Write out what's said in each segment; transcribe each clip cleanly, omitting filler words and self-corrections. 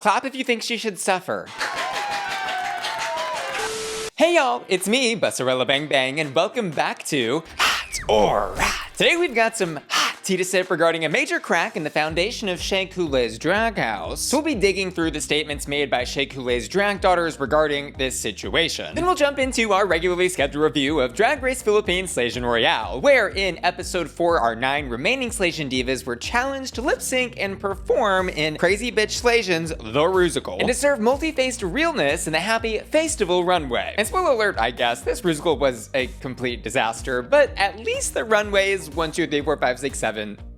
Clap if you think she should suffer. Hey y'all, it's me, Bussarella Bang Bang, and welcome back to Hot or Rat. Today we've got some hot tea to sip regarding a major crack in the foundation of Shea Coulee's drag house. We'll be digging through the statements made by Shea Coulee's drag daughters regarding this situation. Then we'll jump into our regularly scheduled review of Drag Race Philippines Slaysian Royale, where in episode 4 our 9 remaining Slaysian divas were challenged to lip sync and perform in Crazy Bitch Slaysian's The Rusical, and to serve multi-faced realness in the Happy Face-tival Runway. And spoiler alert, I guess, this Rusical was a complete disaster, but at least the runways 1, 2, 3, 4, 5, 6, 7,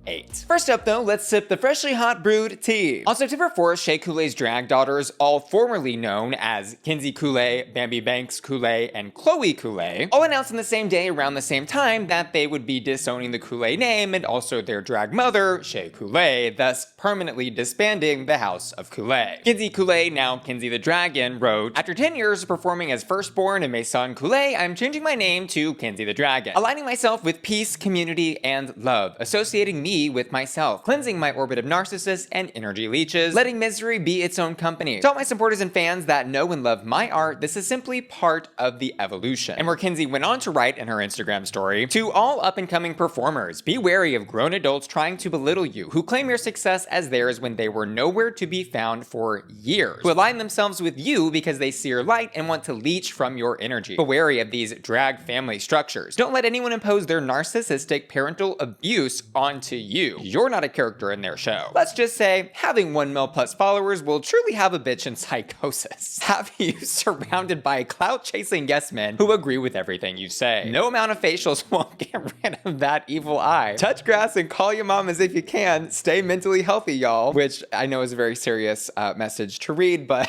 8. First up though, let's sip the freshly hot brewed tea. On September 4th, Shea Coulee's drag daughters, all formerly known as Kenzie Coulee, Bambi Banks Coulee, and Khloe Coulee, all announced on the same day around the same time that they would be disowning the Coulee name and also their drag mother, Shea Coulee, thus permanently disbanding the House of Coulee. Kenzie Coulee, now Kenzie the Dragon, wrote, "After 10 years of performing as firstborn and Maison Coulee, I'm changing my name to Kenzie the Dragon, aligning myself with peace, community, and love, associating me with myself, cleansing my orbit of narcissists and energy leeches, letting misery be its own company. To all my supporters and fans that know and love my art, this is simply part of the evolution." And where Kenzie went on to write in her Instagram story, "To all up-and-coming performers, be wary of grown adults trying to belittle you, who claim your success as theirs when they were nowhere to be found for years, who align themselves with you because they see your light and want to leech from your energy. Be wary of these drag family structures. Don't let anyone impose their narcissistic parental abuse onto you. You're not a character in their show. Let's just say, having 1 mil plus followers will truly have a bitch in psychosis. Have you surrounded by clout-chasing yes men who agree with everything you say. No amount of facials won't get rid of that evil eye. Touch grass and call your mom as if you can. Stay mentally healthy, y'all." Which I know is a very serious message to read, but...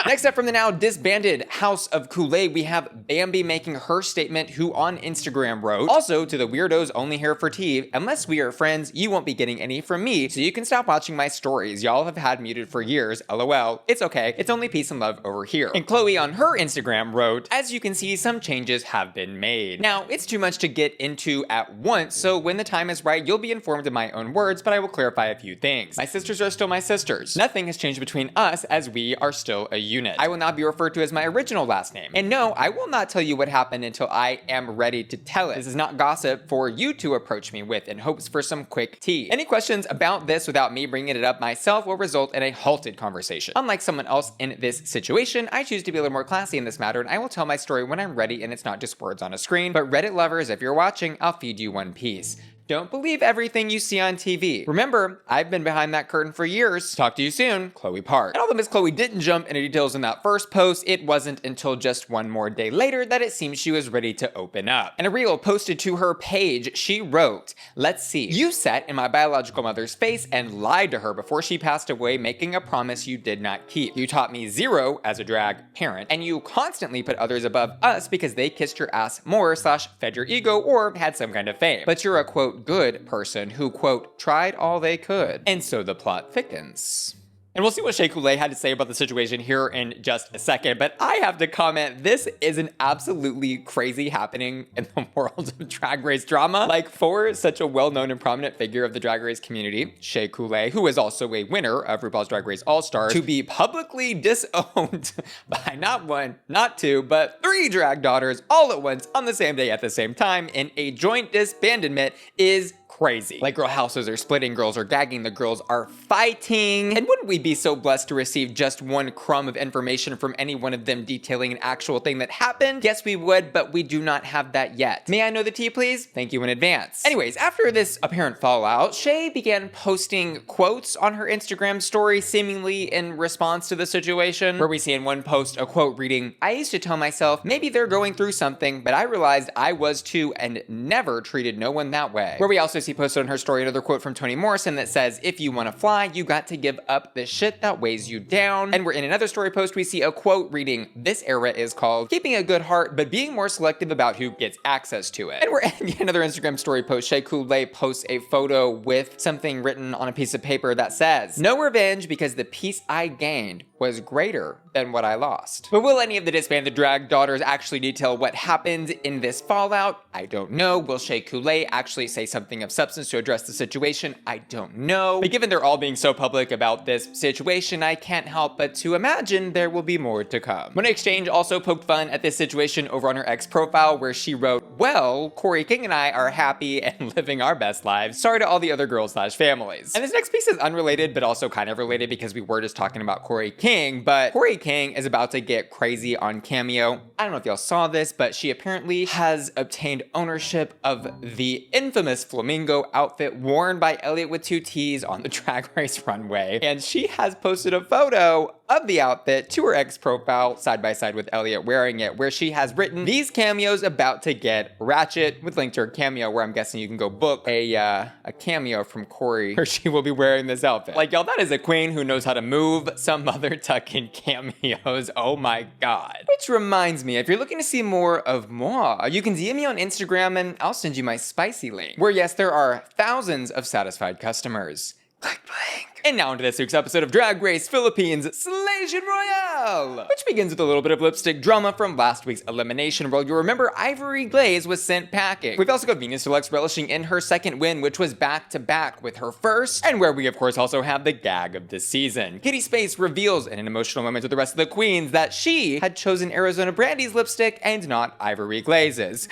Next up from the now disbanded House of Coulee, we have Bambi making her statement, who on Instagram wrote, "Also, to the weirdos only here for tea, unless we are friends, you won't be getting any from me, so you can stop watching my stories. Y'all have had muted for years, lol. It's okay, it's only peace and love over here." And Khloe on her Instagram wrote, "As you can see, some changes have been made. Now, it's too much to get into at once, so when the time is right, you'll be informed in my own words, but I will clarify a few things. My sisters are still my sisters. Nothing has changed between us as we are still a unit. I will not be referred to as my original last name. And no, I will not tell you what happened until I am ready to tell it. This is not gossip for you to approach me with in hopes for some quick tea. Any questions about this without me bringing it up myself will result in a halted conversation. Unlike someone else in this situation, I choose to be a little more classy in this matter, and I will tell my story when I'm ready and it's not just words on a screen. But Reddit lovers, if you're watching, I'll feed you one piece. Don't believe everything you see on TV. Remember, I've been behind that curtain for years. Talk to you soon, Khloe Park." And although Miss Khloe didn't jump into details in that first post, it wasn't until just one more day later that it seemed she was ready to open up. In a reel posted to her page, she wrote, "Let's see. You sat in my biological mother's face and lied to her before she passed away, making a promise you did not keep. You taught me zero as a drag parent, and you constantly put others above us because they kissed your ass more / fed your ego or had some kind of fame. But you're a quote good person who, quote, tried all they could." And so the plot thickens. And we'll see what Shea Coulee had to say about the situation here in just a second, but I have to comment, this is an absolutely crazy happening in the world of Drag Race drama. Like, for such a well-known and prominent figure of the Drag Race community, Shea Coulee, who is also a winner of RuPaul's Drag Race All-Stars, to be publicly disowned by not 1, not 2, but 3 drag daughters all at once on the same day at the same time in a joint disbandment is crazy. Like, girl houses are splitting, girls are gagging, the girls are fighting. And wouldn't we be so blessed to receive just one crumb of information from any one of them detailing an actual thing that happened? Yes, we would, but we do not have that yet. May I know the tea, please? Thank you in advance. Anyways, after this apparent fallout, Shea began posting quotes on her Instagram story, seemingly in response to the situation, where we see in one post a quote reading, "I used to tell myself, maybe they're going through something, but I realized I was too and never treated no one that way." Where we also see posted on her story another quote from Toni Morrison that says, "If you want to fly, you got to give up the shit that weighs you down." And we're in another story post, we see a quote reading, "This era is called keeping a good heart, but being more selective about who gets access to it." And we're in yet another Instagram story post. Shea Coulee posts a photo with something written on a piece of paper that says, "No revenge because the peace I gained was greater than what I lost." But will any of the disbanded drag daughters actually detail what happened in this fallout? I don't know. Will Shea Coulee actually say something of substance to address the situation? I don't know. But given they're all being so public about this this situation, I can't help but to imagine there will be more to come. Monet Exchange also poked fun at this situation over on her ex profile, where she wrote, "Well, Corey King and I are happy and living our best lives. Sorry to all the other girls/families." And this next piece is unrelated, but also kind of related because we were just talking about Corey King, but Corey King is about to get crazy on Cameo. I don't know if y'all saw this, but she apparently has obtained ownership of the infamous flamingo outfit worn by Elliott with two T's on the Drag Race runway. And she has posted a photo of the outfit to her ex profile side by side with Elliott wearing it, where she has written, "These cameos about to get ratchet," with link to her Cameo, where I'm guessing you can go book a cameo from Corey where she will be wearing this outfit. Like, y'all, that is a queen who knows how to move some mother tucking cameos. Oh my god. Which reminds me, if you're looking to see more of moi, you can DM me on Instagram and I'll send you my spicy link, where yes, there are thousands of satisfied customers. Click blink. And now into this week's episode of Drag Race Philippines Slaysian Royale, which begins with a little bit of lipstick drama from last week's elimination, where you'll remember Ivory Glaze was sent packing. We've also got Viñas Deluxe relishing in her second win, which was back-to-back with her first, and where we of course also have the gag of the season. Kitty Space reveals in an emotional moment with the rest of the queens that she had chosen Arizona Brandy's lipstick and not Ivory Glaze's.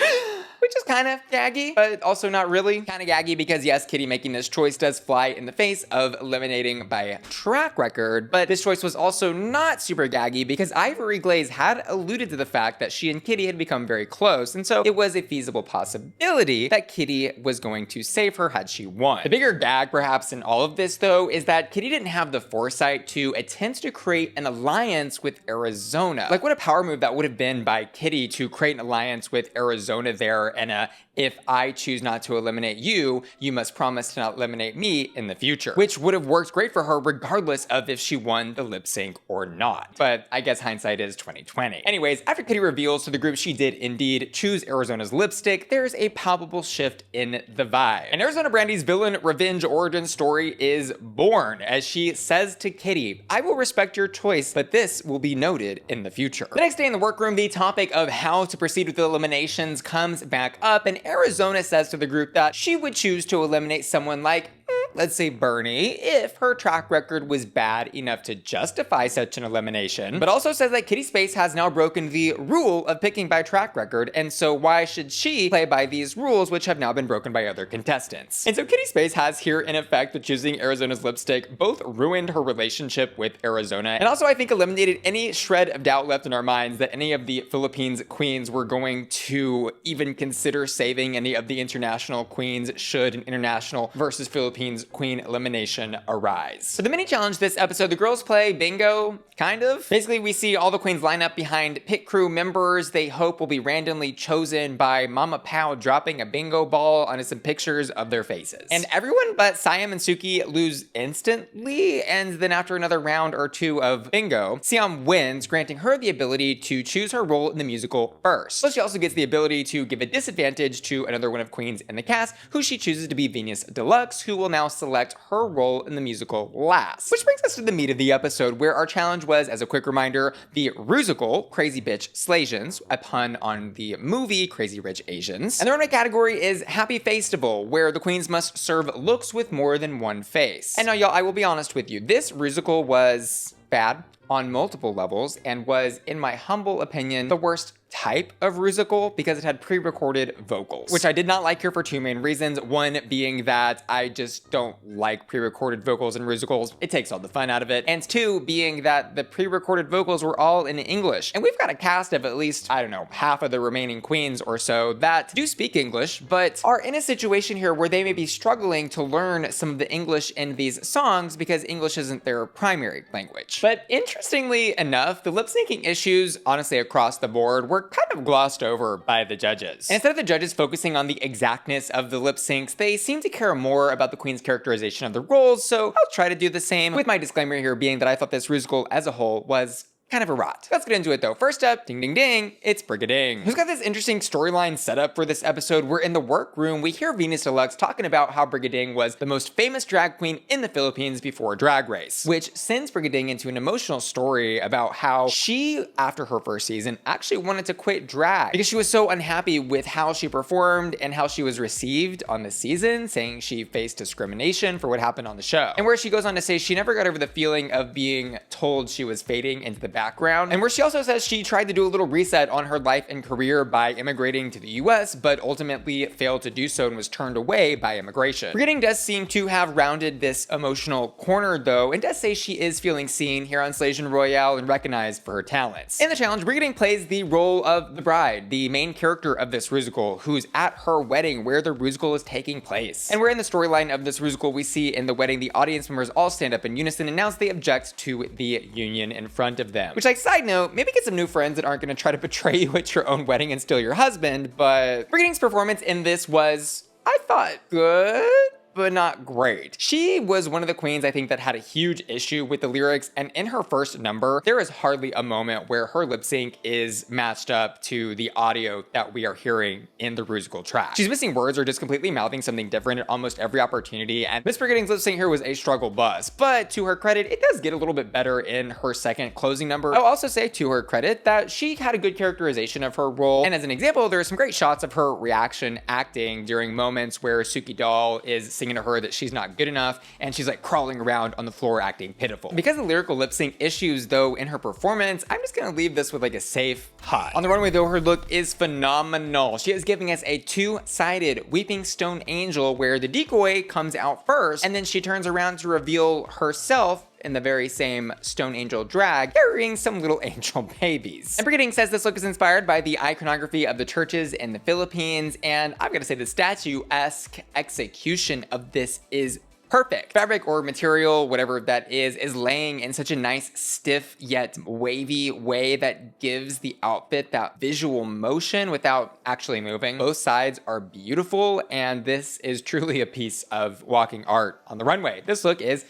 Which is kind of gaggy, but also not really. Kind of gaggy because yes, Kitty making this choice does fly in the face of eliminating by track record, but this choice was also not super gaggy because Ivory Glaze had alluded to the fact that she and Kitty had become very close, and so it was a feasible possibility that Kitty was going to save her had she won. The bigger gag perhaps in all of this though is that Kitty didn't have the foresight to attempt to create an alliance with Arizona. Like, what a power move that would have been by Kitty to create an alliance with Arizona there, and if I choose not to eliminate you, you must promise to not eliminate me in the future, which would have worked great for her regardless of if she won the lip sync or not. But I guess hindsight is 2020. Anyways, after Kitty reveals to the group she did indeed choose Arizona's lipstick, there's a palpable shift in the vibe. And Arizona Brandy's villain revenge origin story is born as she says to Kitty, "I will respect your choice, but this will be noted in the future." The next day in the workroom, the topic of how to proceed with the eliminations comes back up, and Arizona says to the group that she would choose to eliminate someone like, let's say Bernie, if her track record was bad enough to justify such an elimination, but also says that Kitty Space has now broken the rule of picking by track record, and so why should she play by these rules which have now been broken by other contestants? And so Kitty Space has here in effect that choosing Arizona's lipstick both ruined her relationship with Arizona, and also I think eliminated any shred of doubt left in our minds that any of the Philippines queens were going to even consider saving any of the international queens should an international versus Philippines queen elimination arise. For the mini challenge this episode, the girls play bingo, kind of. Basically, we see all the queens line up behind pit crew members they hope will be randomly chosen by Mama Pow dropping a bingo ball onto some pictures of their faces. And everyone but Siam and Suki lose instantly, and then after another round or two of bingo, Siam wins, granting her the ability to choose her role in the musical first. Plus, she also gets the ability to give a disadvantage to another one of queens in the cast, who she chooses to be Viñas Deluxe, who will now select her role in the musical last. Which brings us to the meat of the episode, where our challenge was, as a quick reminder, the Rusical, Crazy Bitch Slaysians, a pun on the movie Crazy Rich Asians. And the runway category is Happy Face-tival, where the queens must serve looks with more than one face. And now, y'all, I will be honest with you, this Rusical was bad on multiple levels and was, in my humble opinion, the worst type of Rusical because it had pre-recorded vocals, which I did not like here for two main reasons. One being that I just don't like pre-recorded vocals in Rusicals. It takes all the fun out of it. And two being that the pre-recorded vocals were all in English. And we've got a cast of at least, I don't know, half of the remaining queens or so that do speak English, but are in a situation here where they may be struggling to learn some of the English in these songs because English isn't their primary language. But interestingly enough, the lip syncing issues, honestly across the board, were kind of glossed over by the judges. And instead of the judges focusing on the exactness of the lip syncs, they seem to care more about the queen's characterization of the roles, so I'll try to do the same, with my disclaimer here being that I thought this Rusical as a whole was kind of a rot. Let's get into it though. First up, ding ding ding, it's Brigiding, who's got this interesting storyline setup for this episode where in the workroom we hear Viñas Deluxe talking about how Brigiding was the most famous drag queen in the Philippines before Drag Race, which sends Brigiding into an emotional story about how she, after her first season, actually wanted to quit drag because she was so unhappy with how she performed and how she was received on the season, saying she faced discrimination for what happened on the show. And where she goes on to say she never got over the feeling of being told she was fading into the background, and where she also says she tried to do a little reset on her life and career by immigrating to the US, but ultimately failed to do so and was turned away by immigration. Brigiding does seem to have rounded this emotional corner though, and does say she is feeling seen here on Slaysian Royale and recognized for her talents. In the challenge, Brigiding plays the role of the bride, the main character of this Rusical, who's at her wedding where the Rusical is taking place. And where in the storyline of this Rusical we see in the wedding the audience members all stand up in unison and announce they object to the union in front of them. Which, like, side note, maybe get some new friends that aren't gonna try to betray you at your own wedding and steal your husband, but Brigiding's performance in this was, I thought, good, but not great. She was one of the queens I think that had a huge issue with the lyrics, and in her first number, there is hardly a moment where her lip sync is matched up to the audio that we are hearing in the Rusical track. She's missing words or just completely mouthing something different at almost every opportunity, and Miss Brigiding's lip sync here was a struggle bus, but to her credit, it does get a little bit better in her second closing number. I'll also say to her credit that she had a good characterization of her role, and as an example, there are some great shots of her reaction acting during moments where Suki doll is singing to her that she's not good enough and she's like crawling around on the floor acting pitiful. Because of the lyrical lip sync issues though in her performance, I'm just gonna leave this with like a safe hot. On the runway though, her look is phenomenal. She is giving us a two-sided weeping stone angel where the decoy comes out first and then she turns around to reveal herself in the very same stone angel drag, carrying some little angel babies. And Brigiding says this look is inspired by the iconography of the churches in the Philippines, and I've got to say the statue-esque execution of this is perfect. Fabric or material, whatever that is laying in such a nice, stiff yet wavy way that gives the outfit that visual motion without actually moving. Both sides are beautiful, and this is truly a piece of walking art on the runway. This look is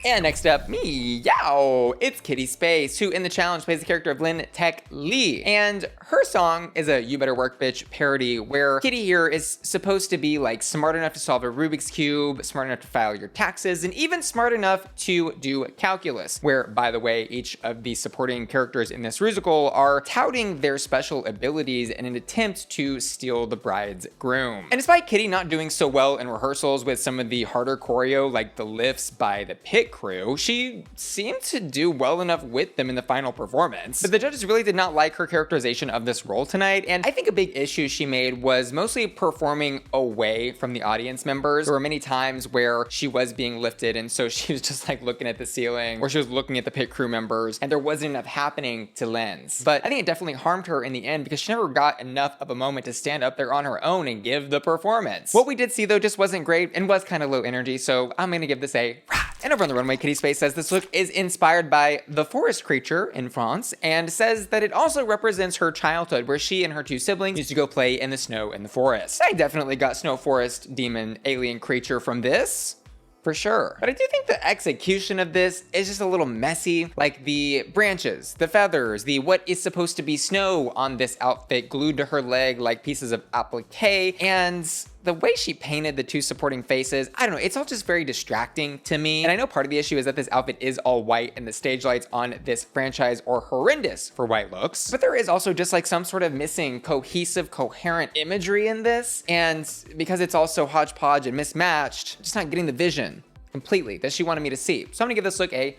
and next up, meow, it's Kitty Space, who in the challenge plays the character of Lynn Tech Lee. And her song is a You Better Work Bitch parody where Kitty here is supposed to be like smart enough to solve a Rubik's Cube, smart enough to file your taxes, and even smart enough to do calculus, where, by the way, each of the supporting characters in this Rusical are touting their special abilities in an attempt to steal the bride's groom. And despite Kitty not doing so well in rehearsals with some of the harder choreo like the lifts by the pit crew, she seemed to do well enough with them in the final performance. But the judges really did not like her characterization of this role tonight, and I think a big issue she made was mostly performing away from the audience members. There were many times where she was being lifted, and so she was just like looking at the ceiling, or she was looking at the pit crew members, and there wasn't enough happening to lens. But I think it definitely harmed her in the end because she never got enough of a moment to stand up there on her own and give the performance. What we did see though just wasn't great and was kind of low energy, so I'm gonna give this a and over on the runway, Kitty Space says this look is inspired by the forest creature in France and says that it also represents her childhood where she and her two siblings used to go play in the snow in the forest. I definitely got snow forest demon alien creature from this, for sure. But I do think the execution of this is just a little messy. Like the branches, the feathers, the what is supposed to be snow on this outfit glued to her leg like pieces of applique, and the way she painted the two supporting faces, I don't know, it's all just very distracting to me. And I know part of the issue is that this outfit is all white and the stage lights on this franchise are horrendous for white looks. But there is also just like some sort of missing cohesive, coherent imagery in this. And because it's all so hodgepodge and mismatched, just not getting the vision completely that she wanted me to see. So I'm gonna give this look a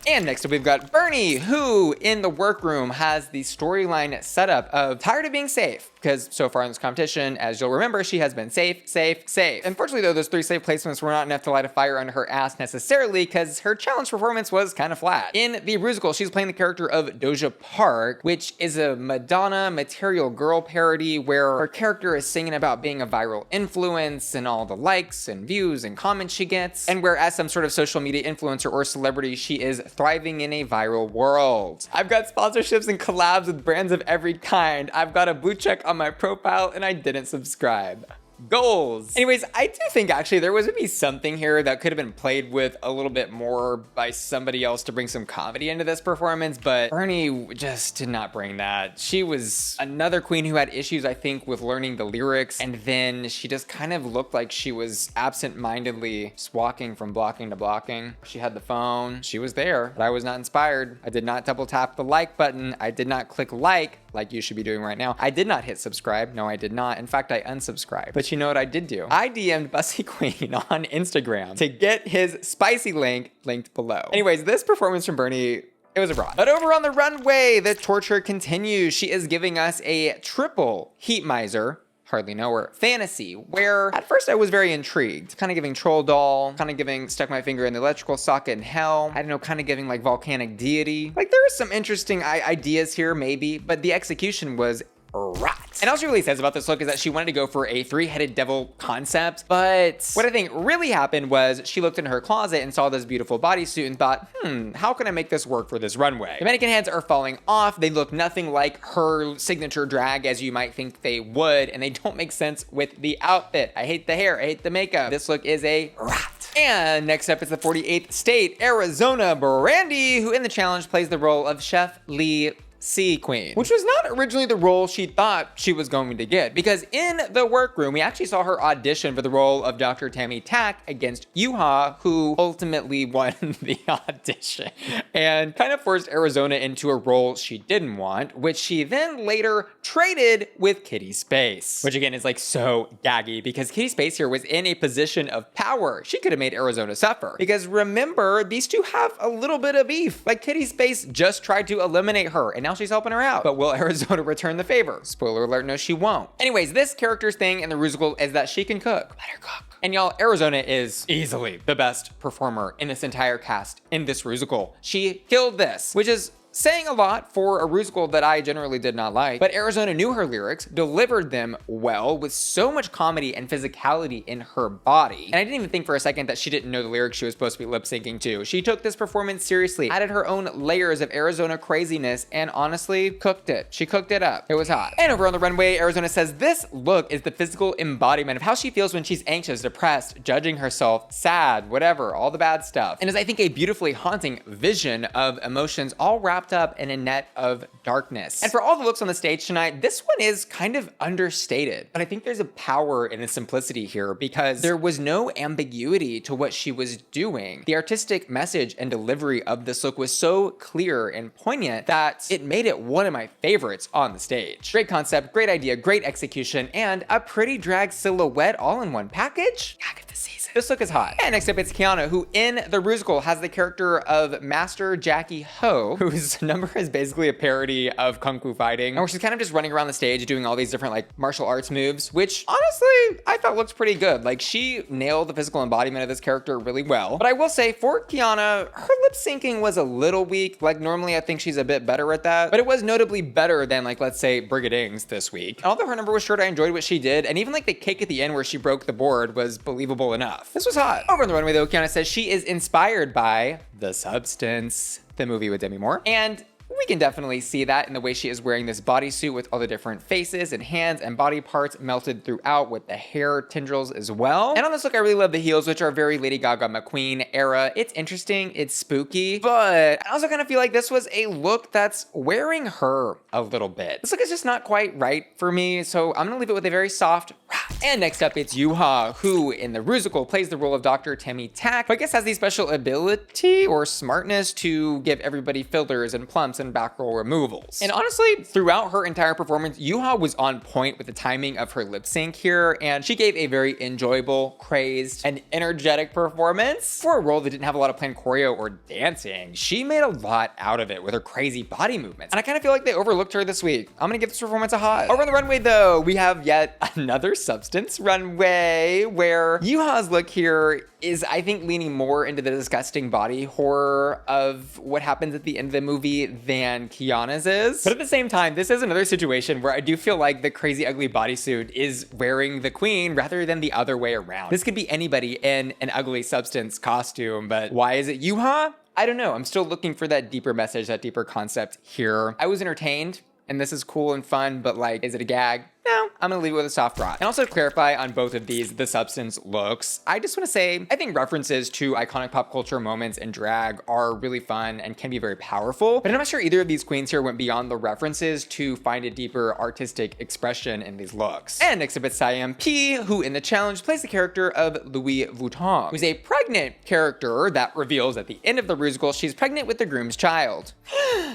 and next up we've got Bernie, who in the workroom has the storyline setup of tired of being safe, because so far in this competition, as you'll remember, she has been safe, safe, safe. Unfortunately though, those 3 safe placements were not enough to light a fire under her ass necessarily, because her challenge performance was kind of flat. In the Rusical, she's playing the character of Doja Park, which is a Madonna Material Girl parody where her character is singing about being a viral influence and all the likes and views and comments she gets, and where as some sort of social media influencer or celebrity, she is thriving in a viral world. I've got sponsorships and collabs with brands of every kind. I've got a blue check on my profile and I didn't subscribe. Goals. Anyways, I do think actually there was maybe something here that could have been played with a little bit more by somebody else to bring some comedy into this performance, but Bernie just did not bring that. She was another queen who had issues, I think, with learning the lyrics, and then she just kind of looked like she was absent-mindedly just walking from blocking to blocking. She had the phone, she was there, but I was not inspired. I did not double tap the like button. I did not click like you should be doing right now. I did not hit subscribe. No, I did not. In fact, I unsubscribed. But you know what I did do? I DM'd Bussy Queen on Instagram to get his spicy link linked below. Anyways, this performance from Bernie, it was a fraud. But over on the runway, the torture continues. She is giving us a triple heat miser, hardly know her, fantasy, where at first I was very intrigued. Kind of giving troll doll, kind of giving stuck my finger in the electrical socket in hell. I don't know, kind of giving like volcanic deity. Like there are some interesting ideas here maybe, but the execution was rot. And all she really says about this look is that she wanted to go for a three-headed devil concept, but what I think really happened was she looked in her closet and saw this beautiful bodysuit and thought, how can I make this work for this runway? The mannequin heads are falling off. They look nothing like her signature drag as you might think they would, and they don't make sense with the outfit. I hate the hair, I hate the makeup. This look is a rot. And next up is the 48th state, Arizona, Brandy, who in the challenge plays the role of Chef Lee Sea Queen, which was not originally the role she thought she was going to get, because in the workroom, we actually saw her audition for the role of Dr. Tammy Tack against Yuhua, who ultimately won the audition and kind of forced Arizona into a role she didn't want, which she then later traded with Kitty Space, which again is like so gaggy because Kitty Space here was in a position of power. She could have made Arizona suffer, because remember, these two have a little bit of beef. Like Kitty Space just tried to eliminate her, and now she's helping her out. But will Arizona return the favor? Spoiler alert, no, she won't. Anyways, this character's thing in the Rusical is that she can cook. Let her cook. And y'all, Arizona is easily the best performer in this entire cast in this Rusical. She killed this, which is saying a lot for a Rusical that I generally did not like, but Arizona knew her lyrics, delivered them well with so much comedy and physicality in her body. And I didn't even think for a second that she didn't know the lyrics she was supposed to be lip syncing to. She took this performance seriously, added her own layers of Arizona craziness, and honestly cooked it. She cooked it up. It was hot. And over on the runway, Arizona says this look is the physical embodiment of how she feels when she's anxious, depressed, judging herself, sad, whatever, all the bad stuff. And is, I think, a beautifully haunting vision of emotions all wrapped up in a net of darkness. And for all the looks on the stage tonight, this one is kind of understated, but I think there's a power in the simplicity here because there was no ambiguity to what she was doing. The artistic message and delivery of this look was so clear and poignant that it made it one of my favorites on the stage. Great concept, great idea, great execution, and a pretty drag silhouette all in one package. Gag of the season. This look is hot. And next up, it's Kihanna, who in the Rusical has the character of Master Jackie Ho, whose number is basically a parody of Kung Fu fighting, and where she's kind of just running around the stage doing all these different like martial arts moves, which honestly, I thought looked pretty good. Like she nailed the physical embodiment of this character really well. But I will say for Kihanna, her lip syncing was a little weak. Like normally I think she's a bit better at that, but it was notably better than like, let's say Brigiding's this week. And although her number was short, I enjoyed what she did. And even like the kick at the end where she broke the board was believable enough. This was hot. Over on the runway though, Kihanna says she is inspired by The Substance, the movie with Demi Moore. And we can definitely see that in the way she is wearing this bodysuit with all the different faces and hands and body parts melted throughout with the hair tendrils as well. And on this look, I really love the heels, which are very Lady Gaga McQueen era. It's interesting, it's spooky, but I also kind of feel like this was a look that's wearing her a little bit. This look is just not quite right for me, so I'm gonna leave it with a very soft rah. And next up, it's Yuhua, who in the Rusical plays the role of Dr. Tammy Tack, who I guess has the special ability or smartness to give everybody fillers and plumps and back roll removals. And honestly, throughout her entire performance, Yuhua was on point with the timing of her lip sync here, and she gave a very enjoyable, crazed, and energetic performance. For a role that didn't have a lot of planned choreo or dancing, she made a lot out of it with her crazy body movements. And I kind of feel like they overlooked her this week. I'm gonna give this performance a hot. Over on the runway though, we have yet another Substance runway where Yuha's look here is, I think, leaning more into the disgusting body horror of what happens at the end of the movie than Kiana's is. But at the same time, this is another situation where I do feel like the crazy ugly bodysuit is wearing the queen rather than the other way around. This could be anybody in an ugly Substance costume, but why is it Yuha? I don't know. I'm still looking for that deeper message, that deeper concept here. I was entertained, and this is cool and fun, but like, is it a gag? no, I'm gonna leave it with a soft rot. And also to clarify on both of these, the substance looks, I just wanna say, I think references to iconic pop culture moments in drag are really fun and can be very powerful, but I'm not sure either of these queens here went beyond the references to find a deeper artistic expression in these looks. And next up it's Siam P, who in the challenge plays the character of Louis Vuitton, who's a pregnant character that reveals at the end of the Rusical she's pregnant with the groom's child.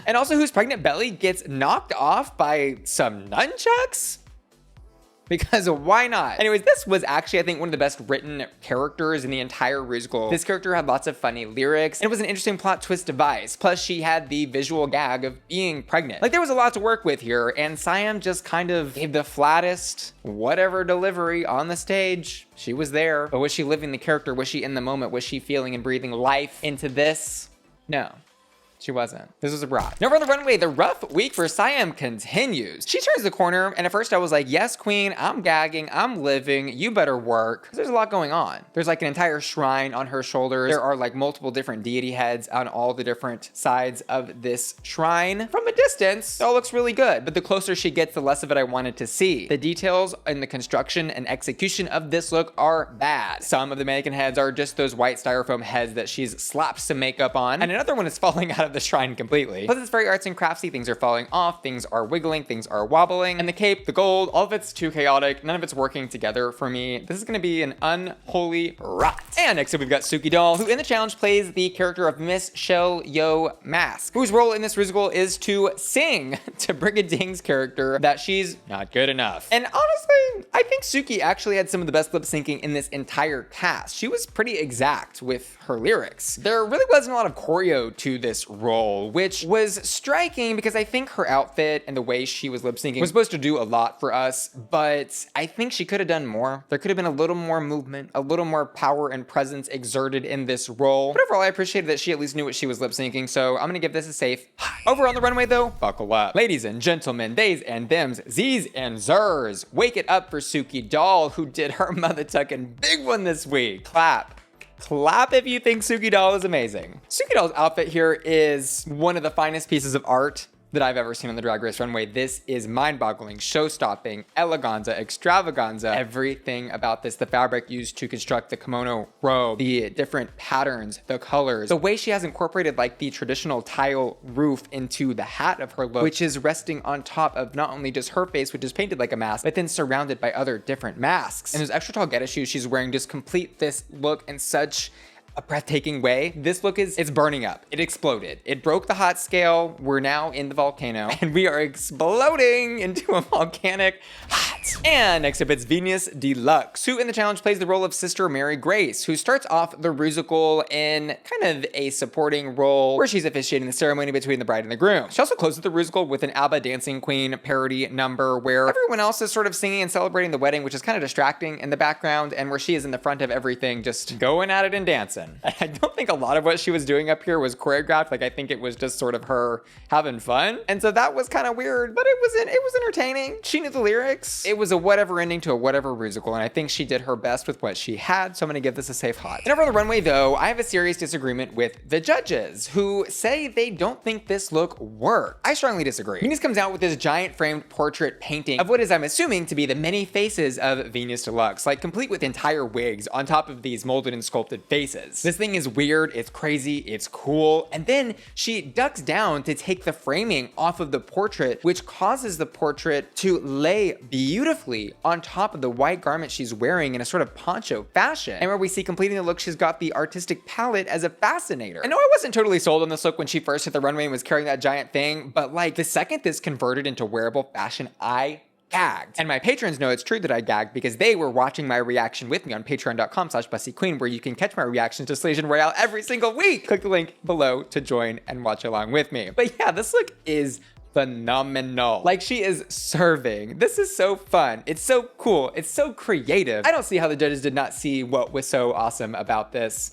And also whose pregnant belly gets knocked off by some nunchucks? Because why not? Anyways, this was actually, I think, one of the best written characters in the entire Rusical. This character had lots of funny lyrics, and it was an interesting plot twist device. Plus, she had the visual gag of being pregnant. Like, there was a lot to work with here, and Siam just kind of gave the flattest whatever delivery on the stage. She was there, but was she living the character? Was she in the moment? Was she feeling and breathing life into this? No. She wasn't. This was a rot. Now on the runway, the rough week for Siam continues. She turns the corner, and at first I was like, yes, queen, I'm gagging, I'm living, you better work. There's a lot going on. There's like an entire shrine on her shoulders. There are like multiple different deity heads on all the different sides of this shrine. From a distance, it all looks really good, but the closer she gets, the less of it I wanted to see. The details in the construction and execution of this look are bad. Some of the mannequin heads are just those white styrofoam heads that she's slapped some makeup on, and another one is falling out of the shrine completely. Plus it's very arts and craftsy. Things are falling off, things are wiggling, things are wobbling, and the cape, the gold, all of it's too chaotic. None of it's working together for me. This is gonna be an unholy rot. And next up we've got Suki doll, who in the challenge plays the character of Miss Shell Yo Mask, whose role in this Rusical is to sing to Brigiding's character that she's not good enough. And honestly, I think Suki actually had some of the best lip syncing in this entire cast. She was pretty exact with her lyrics. There really wasn't a lot of choreo to this role, which was striking because I think her outfit and the way she was lip syncing was supposed to do a lot for us, but I think she could have done more. There could have been a little more movement, a little more power and presence exerted in this role. But overall, I appreciated that she at least knew what she was lip syncing, so I'm gonna give this a safe high. Over on the runway though, buckle up. Ladies and gentlemen, theys and thems, z's and zers, wake it up for Suki doll, who did her mother tucking big one this week. Clap. Clap if you think Suki doll is amazing. Suki doll's outfit here is one of the finest pieces of art that I've ever seen on the Drag Race runway. This is mind-boggling, show-stopping, eleganza, extravaganza. Everything about this, the fabric used to construct the kimono robe, the different patterns, the colors, the way she has incorporated like the traditional tile roof into the hat of her look, which is resting on top of not only just her face, which is painted like a mask, but then surrounded by other different masks. And those extra tall Geta shoes she's wearing just complete this look in such a breathtaking way. This look it's burning up. It exploded. It broke the hot scale. We're now in the volcano and we are exploding into a volcanic hot. And next up it's Viñas Deluxe, who in the challenge plays the role of Sister Mary Grace, who starts off the Rusical in kind of a supporting role where she's officiating the ceremony between the bride and the groom. She also closes the Rusical with an ABBA Dancing Queen parody number where everyone else is sort of singing and celebrating the wedding, which is kind of distracting in the background, and where she is in the front of everything just going at it and dancing. I don't think a lot of what she was doing up here was choreographed. Like, I think it was just sort of her having fun. And so that was kind of weird, but it was entertaining. She knew the lyrics. It was a whatever ending to a whatever Rusical, and I think she did her best with what she had, so I'm gonna give this a safe hot. And over on the runway though, I have a serious disagreement with the judges, who say they don't think this look worked. I strongly disagree. Viñas comes out with this giant framed portrait painting of what is, I'm assuming, to be the many faces of Viñas Deluxe, like complete with entire wigs on top of these molded and sculpted faces. This thing is weird, it's crazy, it's cool, and then she ducks down to take the framing off of the portrait, which causes the portrait to lay beautifully on top of the white garment she's wearing in a sort of poncho fashion. And where we see completing the look, she's got the artistic palette as a fascinator. I know I wasn't totally sold on this look when she first hit the runway and was carrying that giant thing, but like the second this converted into wearable fashion, I gagged. And my patrons know it's true that I gagged because they were watching my reaction with me on patreon.com/BussyQueen, where you can catch my reactions to Slaysian Royale every single week. Click the link below to join and watch along with me. But yeah, this look is phenomenal. Like, she is serving. This is so fun. It's so cool. It's so creative. I don't see how the judges did not see what was so awesome about this.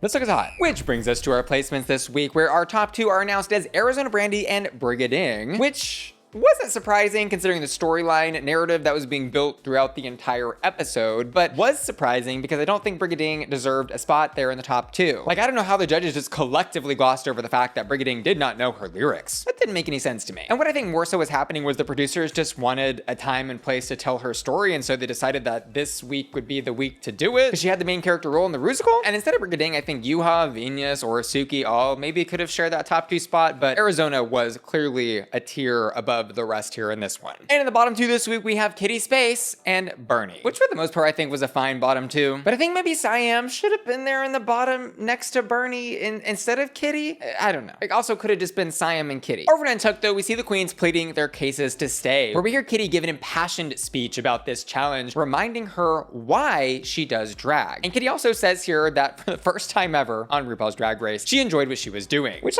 This look is hot. Which brings us to our placements this week, where our top two are announced as Arizona Brandy and Brigiding, which wasn't surprising considering the storyline narrative that was being built throughout the entire episode, but was surprising because I don't think Brigiding deserved a spot there in the top 2. Like, I don't know how the judges just collectively glossed over the fact that Brigiding did not know her lyrics. That didn't make any sense to me. And what I think more so was happening was the producers just wanted a time and place to tell her story, and so they decided that this week would be the week to do it because she had the main character role in the Rusical. And instead of Brigiding, I think Yuhua, Viñas, or Suki all maybe could have shared that top 2 spot, but Arizona was clearly a tier above the rest here in this one. And in the bottom 2 this week, we have Kitty Space and Bernie, which for the most part I think was a fine bottom 2. But I think maybe Siam should have been there in the bottom next to Bernie instead of Kitty. I don't know. It also could have just been Siam and Kitty. Over in Untucked though, we see the queens pleading their cases to stay, where we hear Kitty give an impassioned speech about this challenge, reminding her why she does drag. And Kitty also says here that for the first time ever on RuPaul's Drag Race, she enjoyed what she was doing, which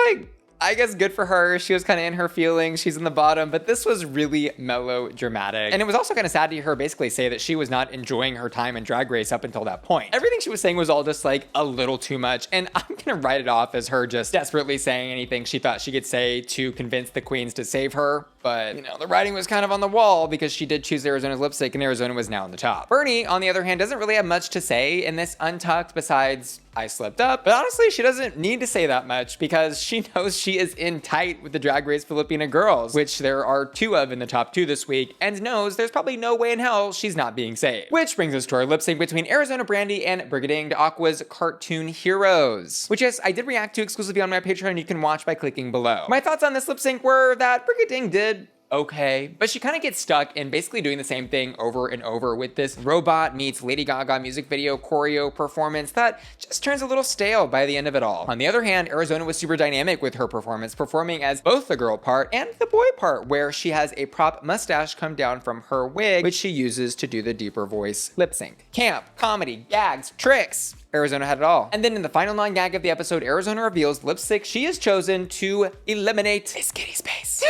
I guess good for her. She was kind of in her feelings. She's in the bottom, but this was really melodramatic. And it was also kind of sad to hear her basically say that she was not enjoying her time in Drag Race up until that point. Everything she was saying was all just like a little too much. And I'm gonna write it off as her just desperately saying anything she thought she could say to convince the queens to save her. But, you know, the writing was kind of on the wall because she did choose Arizona's lip sync and Arizona was now on the top. Bernie, on the other hand, doesn't really have much to say in this Untucked besides I slipped up. But honestly, she doesn't need to say that much because she knows she is in tight with the Drag Race Filipina girls, which there are 2 of in the top 2 this week, and knows there's probably no way in hell she's not being saved. Which brings us to our lip sync between Arizona Brandy and Brigiding to Aqua's Cartoon Heroes, which yes, I did react to exclusively on my Patreon. You can watch by clicking below. My thoughts on this lip sync were that Brigiding did okay, but she kind of gets stuck in basically doing the same thing over and over with this robot meets Lady Gaga music video choreo performance that just turns a little stale by the end of it all. On the other hand, Arizona was super dynamic with her performance, performing as both the girl part and the boy part, where she has a prop mustache come down from her wig, which she uses to do the deeper voice lip sync. Camp, comedy, gags, tricks. Arizona had it all. And then in the final non-gag of the episode, Arizona reveals lip sync she has chosen to eliminate Miss Kitty Space.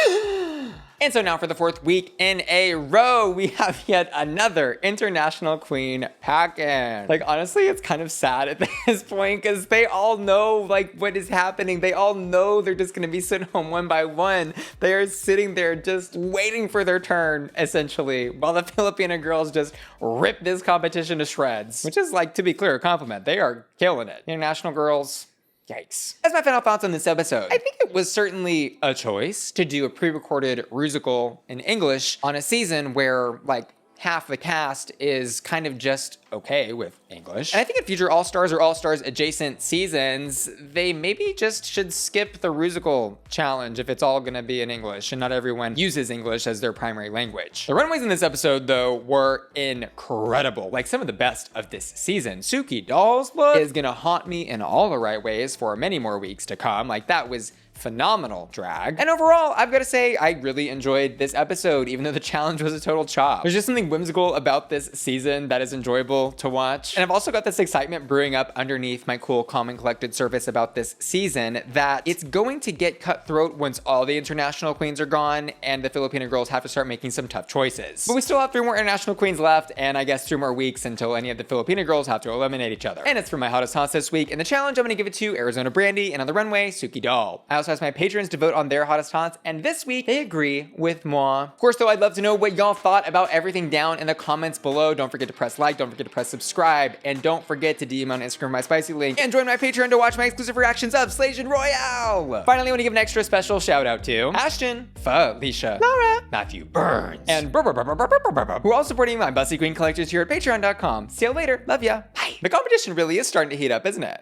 And so now for the 4th week in a row, we have yet another international queen pack-in. Like, honestly, it's kind of sad at this point because they all know like what is happening. They all know they're just gonna be sent home one by one. They are sitting there just waiting for their turn, essentially, while the Filipina girls just rip this competition to shreds, which is, like, to be clear, a compliment. They are killing it. International girls, yikes. As my final thoughts on this episode, I think it was certainly a choice to do a pre-recorded Rusical in English on a season where, like, half the cast is kind of just okay with English. And I think in future All-Stars or All-Stars adjacent seasons, they maybe just should skip the Rusical challenge if it's all gonna be in English and not everyone uses English as their primary language. The runways in this episode, though, were incredible. Like, some of the best of this season. Suki Doll's look is gonna haunt me in all the right ways for many more weeks to come. Like, that was phenomenal drag. And overall, I've got to say, I really enjoyed this episode, even though the challenge was a total chop. There's just something whimsical about this season that is enjoyable to watch. And I've also got this excitement brewing up underneath my cool, calm, and collected surface about this season that it's going to get cutthroat once all the international queens are gone and the Filipina girls have to start making some tough choices. But we still have 3 more international queens left, and I guess 3 more weeks until any of the Filipina girls have to eliminate each other. And it's for my hottest haunts this week. In the challenge, I'm going to give it to Arizona Brandy, and on the runway, Suki Doll. I also asked my patrons to vote on their hottest haunts, and this week they agree with moi. Of course, though, I'd love to know what y'all thought about everything down in the comments below. Don't forget to press like, don't forget to press subscribe, and don't forget to DM on Instagram my spicy link and join my Patreon to watch my exclusive reactions of Slaysian Royale. Finally, I want to give an extra special shout out to Ashton, Felicia, Laura, Matthew Burns, and who are all supporting my Bussy Queen collectors here at patreon.com. See you later. Love ya. Bye. The competition really is starting to heat up, isn't it?